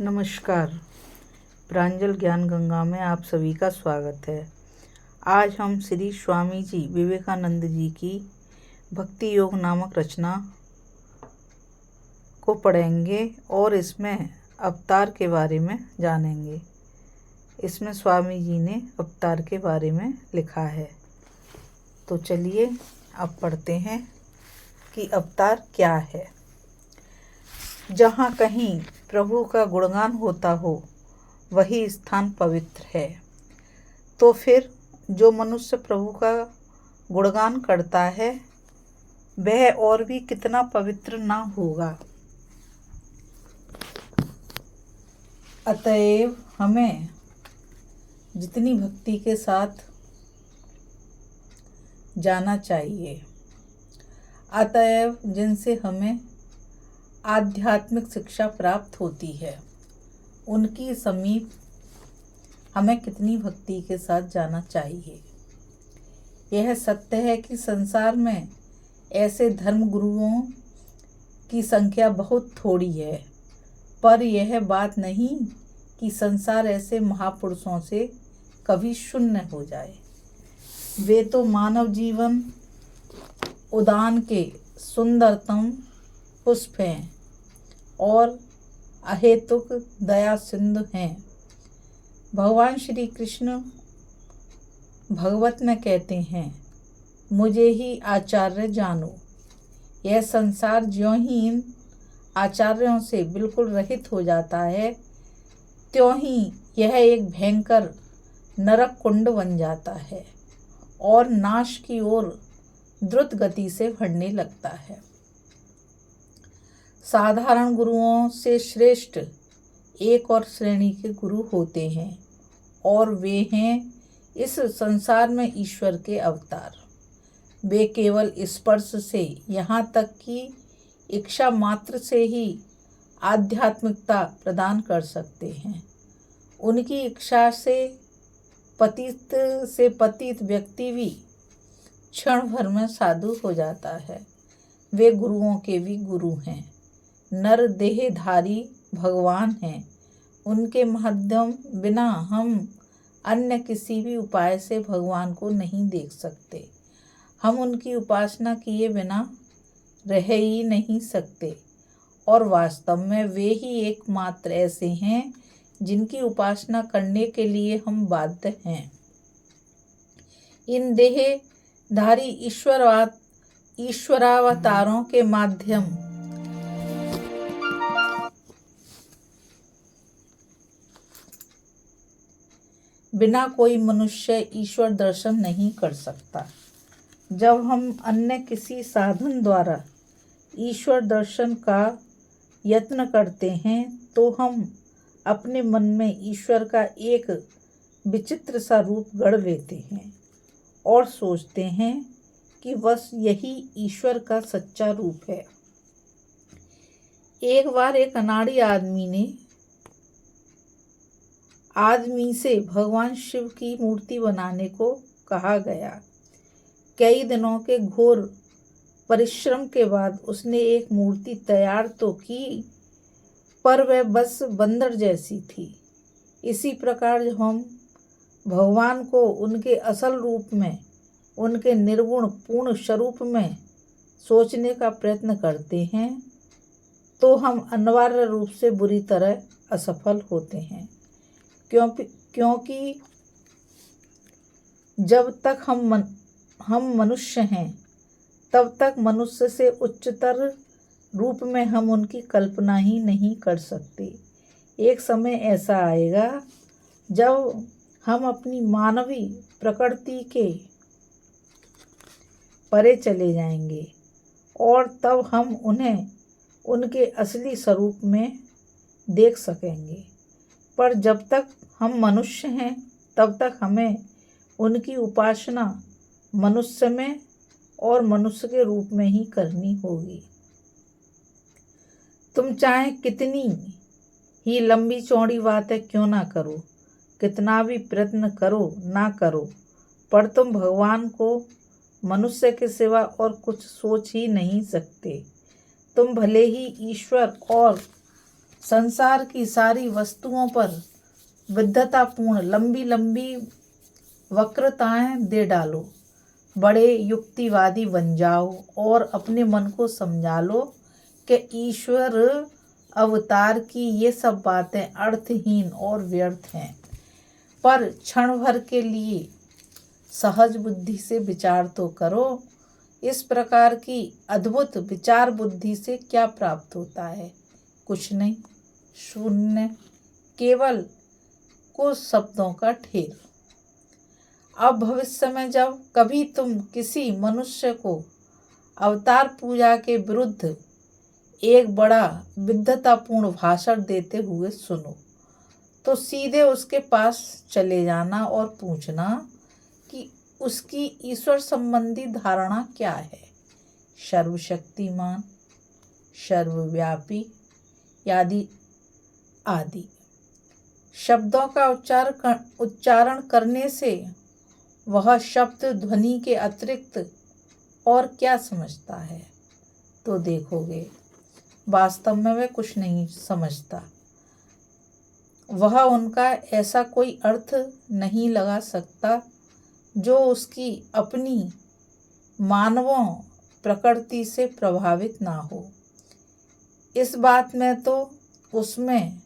नमस्कार। प्रांजल ज्ञान गंगा में आप सभी का स्वागत है। आज हम श्री स्वामी जी विवेकानंद जी की भक्ति योग नामक रचना को पढ़ेंगे और इसमें अवतार के बारे में जानेंगे। इसमें स्वामी जी ने अवतार के बारे में लिखा है। तो चलिए अब पढ़ते हैं कि अवतार क्या है। जहाँ कहीं प्रभु का गुणगान होता हो वही स्थान पवित्र है। तो फिर जो मनुष्य प्रभु का गुणगान करता है वह और भी कितना पवित्र ना होगा। अतएव हमें जितनी भक्ति के साथ जाना चाहिए, अतएव जिनसे हमें आध्यात्मिक शिक्षा प्राप्त होती है उनकी समीप हमें कितनी भक्ति के साथ जाना चाहिए। यह सत्य है कि संसार में ऐसे धर्म गुरुओं की संख्या बहुत थोड़ी है, पर यह बात नहीं कि संसार ऐसे महापुरुषों से कभी शून्य हो जाए। वे तो मानव जीवन उद्यान के सुंदरतम पुष्प हैं और अहेतुक दया सिंधु हैं। भगवान श्री कृष्ण भगवत में कहते हैं, मुझे ही आचार्य जानो। यह संसार ज्यों ही इन आचार्यों से बिल्कुल रहित हो जाता है त्यों ही यह एक भयंकर नरक कुंड बन जाता है और नाश की ओर द्रुत गति से बढ़ने लगता है। साधारण गुरुओं से श्रेष्ठ एक और श्रेणी के गुरु होते हैं और वे हैं इस संसार में ईश्वर के अवतार। वे केवल स्पर्श से यहाँ तक कि इच्छा मात्र से ही आध्यात्मिकता प्रदान कर सकते हैं। उनकी इच्छा से पतित व्यक्ति भी क्षण भर में साधु हो जाता है। वे गुरुओं के भी गुरु हैं, नर देहधारी भगवान हैं। उनके माध्यम बिना हम अन्य किसी भी उपाय से भगवान को नहीं देख सकते। हम उनकी उपासना किए बिना रह ही नहीं सकते और वास्तव में वे ही एकमात्र ऐसे हैं जिनकी उपासना करने के लिए हम बाध्य हैं। इन देहधारी ईश्वरावतारों के माध्यम बिना कोई मनुष्य ईश्वर दर्शन नहीं कर सकता। जब हम अन्य किसी साधन द्वारा ईश्वर दर्शन का यत्न करते हैं तो हम अपने मन में ईश्वर का एक विचित्र सा रूप गढ़ लेते हैं और सोचते हैं कि बस यही ईश्वर का सच्चा रूप है। एक बार एक अनाड़ी आदमी से भगवान शिव की मूर्ति बनाने को कहा गया। कई दिनों के घोर परिश्रम के बाद उसने एक मूर्ति तैयार तो की, पर वह बस बंदर जैसी थी। इसी प्रकार जब हम भगवान को उनके असल रूप में, उनके निर्गुण पूर्ण स्वरूप में सोचने का प्रयत्न करते हैं तो हम अनिवार्य रूप से बुरी तरह असफल होते हैं, क्योंकि जब तक हम मनुष्य हैं तब तक मनुष्य से उच्चतर रूप में हम उनकी कल्पना ही नहीं कर सकते। एक समय ऐसा आएगा जब हम अपनी मानवी प्रकृति के परे चले जाएंगे और तब हम उन्हें उनके असली स्वरूप में देख सकेंगे। पर जब तक हम मनुष्य हैं तब तक हमें उनकी उपासना मनुष्य में और मनुष्य के रूप में ही करनी होगी। तुम चाहे कितनी ही लंबी चौड़ी बातें क्यों ना करो, कितना भी प्रयत्न करो ना करो, पर तुम भगवान को मनुष्य के सिवा और कुछ सोच ही नहीं सकते। तुम भले ही ईश्वर और संसार की सारी वस्तुओं पर विद्वतापूर्ण लंबी लंबी वक्रताएं दे डालो। बड़े युक्तिवादी बन जाओ और अपने मन को समझा लो कि ईश्वर अवतार की ये सब बातें अर्थहीन और व्यर्थ हैं। पर क्षण भर के लिए सहज बुद्धि से विचार तो करो। इस प्रकार की अद्भुत विचार बुद्धि से क्या प्राप्त होता है? कुछ नहीं, शून्य, केवल कुछ शब्दों का ढेर। अब भविष्य में जब कभी तुम किसी मनुष्य को अवतार पूजा के विरुद्ध एक बड़ा विद्वतापूर्ण भाषण देते हुए सुनो तो सीधे उसके पास चले जाना और पूछना कि उसकी ईश्वर संबंधी धारणा क्या है। सर्वशक्तिमान, सर्वव्यापी आदि आदि शब्दों का उच्चारण करने से वह शब्द ध्वनि के अतिरिक्त और क्या समझता है? तो देखोगे वास्तव में वह कुछ नहीं समझता। वह उनका ऐसा कोई अर्थ नहीं लगा सकता जो उसकी अपनी मानवों प्रकृति से प्रभावित ना हो। इस बात में तो उसमें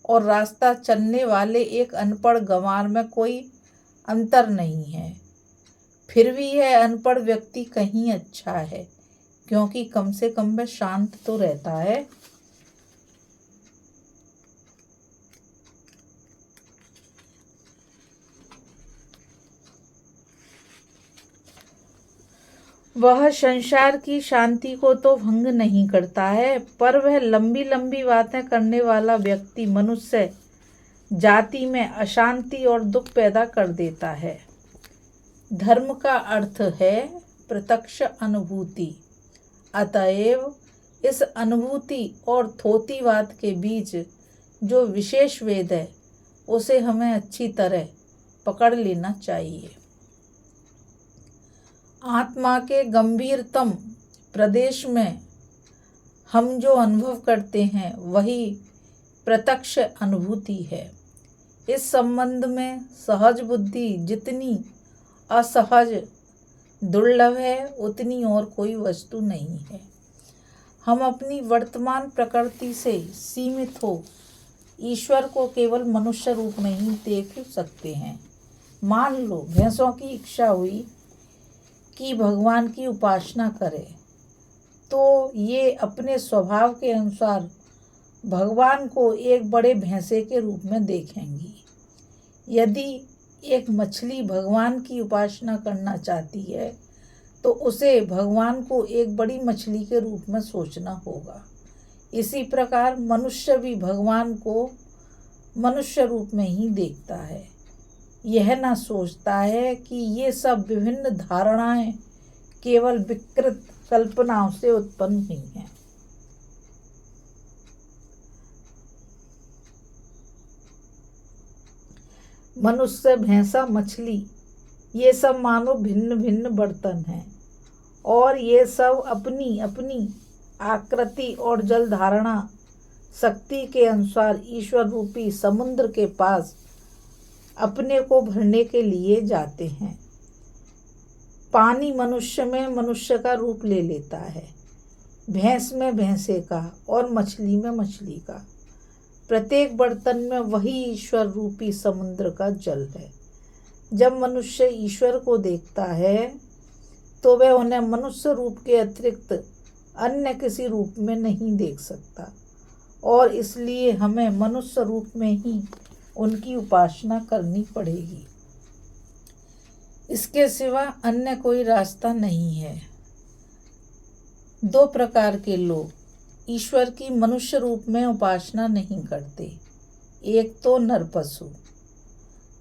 और रास्ता चलने वाले एक अनपढ़ गंवार में कोई अंतर नहीं है। फिर भी यह अनपढ़ व्यक्ति कहीं अच्छा है, क्योंकि कम से कम वह शांत तो रहता है। वह संसार की शांति को तो भंग नहीं करता है, पर वह लंबी लंबी बातें करने वाला व्यक्ति मनुष्य जाति में अशांति और दुख पैदा कर देता है। धर्म का अर्थ है प्रत्यक्ष अनुभूति। अतएव इस अनुभूति और थोतीवाद के बीच जो विशेष वेद है उसे हमें अच्छी तरह पकड़ लेना चाहिए। आत्मा के गंभीरतम प्रदेश में हम जो अनुभव करते हैं वही प्रत्यक्ष अनुभूति है। इस संबंध में सहज बुद्धि जितनी असहज दुर्लभ है उतनी और कोई वस्तु नहीं है। हम अपनी वर्तमान प्रकृति से सीमित हो ईश्वर को केवल मनुष्य रूप में ही देख सकते हैं। मान लो भैंसों की इच्छा हुई कि भगवान की उपासना करे, तो ये अपने स्वभाव के अनुसार भगवान को एक बड़े भैंसे के रूप में देखेंगी। यदि एक मछली भगवान की उपासना करना चाहती है तो उसे भगवान को एक बड़ी मछली के रूप में सोचना होगा। इसी प्रकार मनुष्य भी भगवान को मनुष्य रूप में ही देखता है। यह न सोचता है कि ये सब विभिन्न धारणाएं केवल विकृत कल्पनाओं से उत्पन्न हुई हैं। मनुष्य, भैंसा, मछली ये सब मानो भिन्न भिन्न बर्तन हैं और ये सब अपनी अपनी आकृति और जल धारणा शक्ति के अनुसार ईश्वर रूपी समुद्र के पास अपने को भरने के लिए जाते हैं। पानी मनुष्य में मनुष्य का रूप ले लेता है, भैंस में भैंसे का और मछली में मछली का। प्रत्येक बर्तन में वही ईश्वर रूपी समुद्र का जल है। जब मनुष्य ईश्वर को देखता है तो वह उन्हें मनुष्य रूप के अतिरिक्त अन्य किसी रूप में नहीं देख सकता और इसलिए हमें मनुष्य रूप में ही उनकी उपासना करनी पड़ेगी। इसके सिवा अन्य कोई रास्ता नहीं है। दो प्रकार के लोग ईश्वर की मनुष्य रूप में उपासना नहीं करते। एक तो नरपशु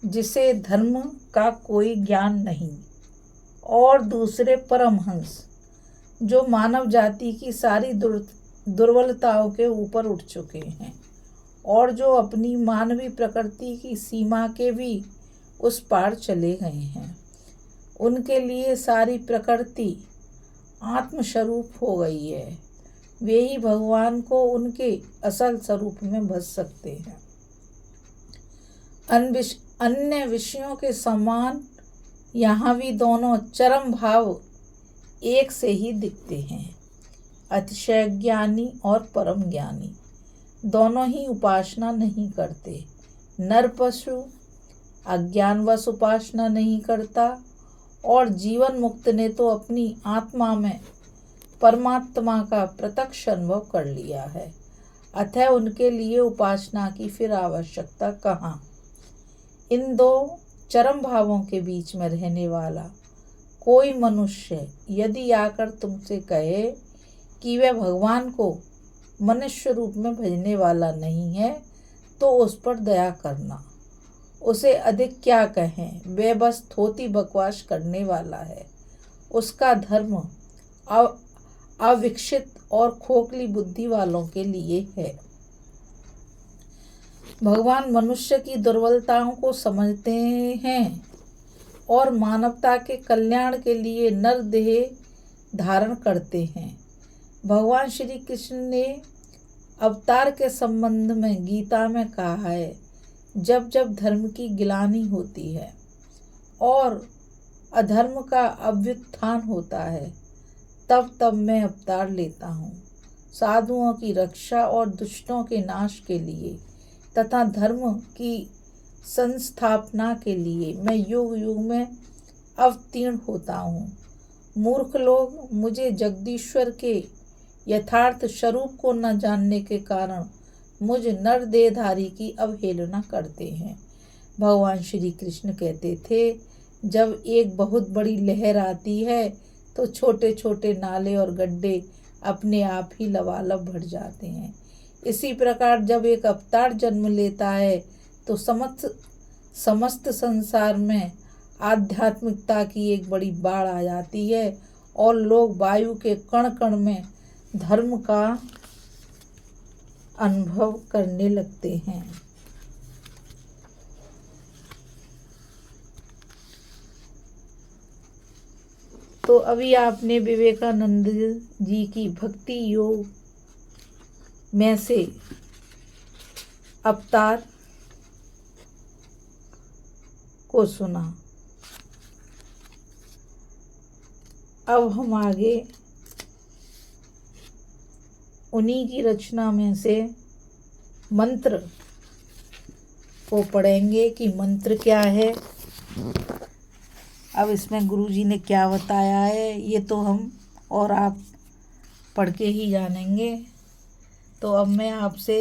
जिसे धर्म का कोई ज्ञान नहीं, और दूसरे परमहंस जो मानव जाति की सारी दुर्बलताओं के ऊपर उठ चुके हैं और जो अपनी मानवीय प्रकृति की सीमा के भी उस पार चले गए हैं। उनके लिए सारी प्रकृति आत्मस्वरूप हो गई है। वे ही भगवान को उनके असल स्वरूप में भज सकते हैं। अन्य विषयों के समान यहाँ भी दोनों चरम भाव एक से ही दिखते हैं। अतिशय ज्ञानी और परम ज्ञानी दोनों ही उपासना नहीं करते। नर पशु अज्ञानवश उपासना नहीं करता और जीवन मुक्त ने तो अपनी आत्मा में परमात्मा का प्रत्यक्ष अनुभव कर लिया है। अतः उनके लिए उपासना की फिर आवश्यकता कहाँ। इन दो चरम भावों के बीच में रहने वाला कोई मनुष्य यदि आकर तुमसे कहे कि वह भगवान को मनुष्य रूप में भजने वाला नहीं है तो उस पर दया करना। उसे अधिक क्या कहें, वह बस थोती बकवास करने वाला है। उसका धर्म अविकसित और खोखली बुद्धि वालों के लिए है। भगवान मनुष्य की दुर्बलताओं को समझते हैं और मानवता के कल्याण के लिए नर देह धारण करते हैं। भगवान श्री कृष्ण ने अवतार के संबंध में गीता में कहा है, जब जब धर्म की गिलानी होती है और अधर्म का अभ्युत्थान होता है तब तब मैं अवतार लेता हूँ। साधुओं की रक्षा और दुष्टों के नाश के लिए तथा धर्म की संस्थापना के लिए मैं युग युग में अवतीर्ण होता हूँ। मूर्ख लोग मुझे जगदीश्वर के यथार्थ स्वरूप को न जानने के कारण मुझ नर देहधारी की अवहेलना करते हैं। भगवान श्री कृष्ण कहते थे, जब एक बहुत बड़ी लहर आती है तो छोटे छोटे नाले और गड्ढे अपने आप ही लबालब भर जाते हैं। इसी प्रकार जब एक अवतार जन्म लेता है तो समस्त संसार में आध्यात्मिकता की एक बड़ी बाढ़ आ जाती है और लोग वायु के कण कण में धर्म का अनुभव करने लगते हैं। तो अभी आपने विवेकानंद जी की भक्ति योग में से अवतार को सुना। अब हम आगे उन्हीं की रचना में से मंत्र को पढ़ेंगे कि मंत्र क्या है। अब इसमें गुरुजी ने क्या बताया है ये तो हम और आप पढ़ के ही जानेंगे। तो अब मैं आपसे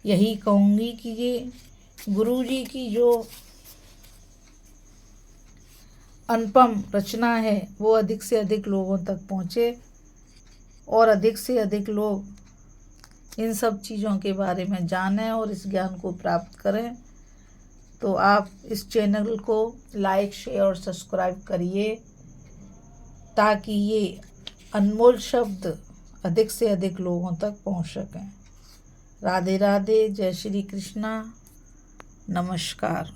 यही कहूँगी कि ये गुरुजी की जो अनुपम रचना है वो अधिक से अधिक लोगों तक पहुँचे और अधिक से अधिक लोग इन सब चीज़ों के बारे में जानें और इस ज्ञान को प्राप्त करें। तो आप इस चैनल को लाइक शेयर और सब्सक्राइब करिए ताकि ये अनमोल शब्द अधिक से अधिक लोगों तक पहुंच सकें। राधे राधे, जय श्री कृष्णा, नमस्कार।